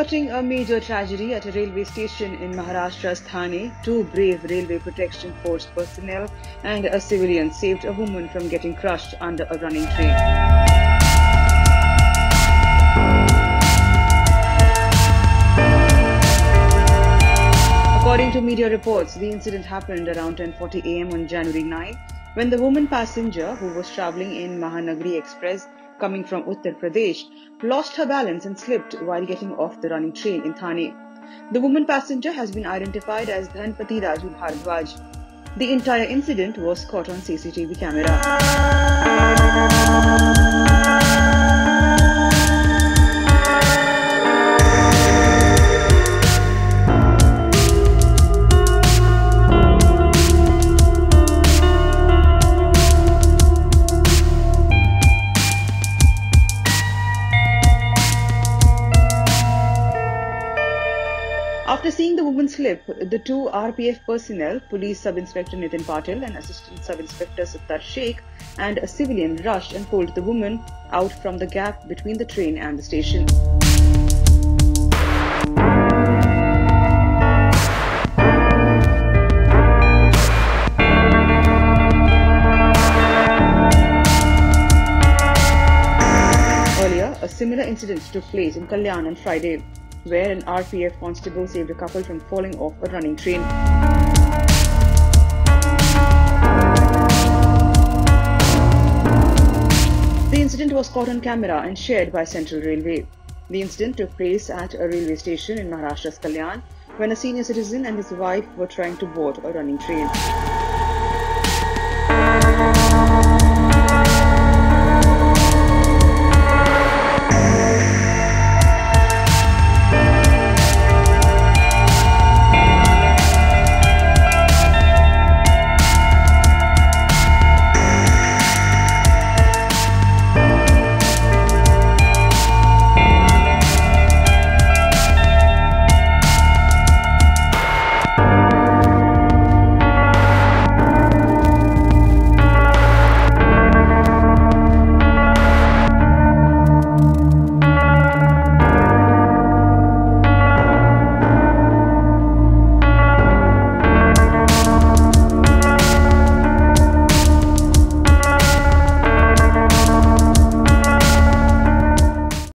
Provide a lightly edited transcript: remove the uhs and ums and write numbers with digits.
Averting a major tragedy at a railway station in Maharashtra's Thane, two brave Railway Protection Force personnel and a civilian saved a woman from getting crushed under a running train. According to media reports, the incident happened around 10:40 am on January 9, when the woman passenger who was travelling in Mahanagri Express coming from Uttar Pradesh lost her balance and slipped while getting off the running train in Thane. The woman passenger has been identified as Dhanpatti Raju Bhardwaj. The entire incident was caught on CCTV camera. After seeing the woman slip, the two RPF personnel, Police Sub-Inspector Nitin Patil and Assistant Sub-Inspector Sattar Sheikh, and a civilian rushed and pulled the woman out from the gap between the train and the station. Earlier, a similar incident took place in Kalyan on Friday, where an RPF constable saved a couple from falling off a running train. The incident was caught on camera and shared by Central Railway. The incident took place at a railway station in Maharashtra's Kalyan when a senior citizen and his wife were trying to board a running train.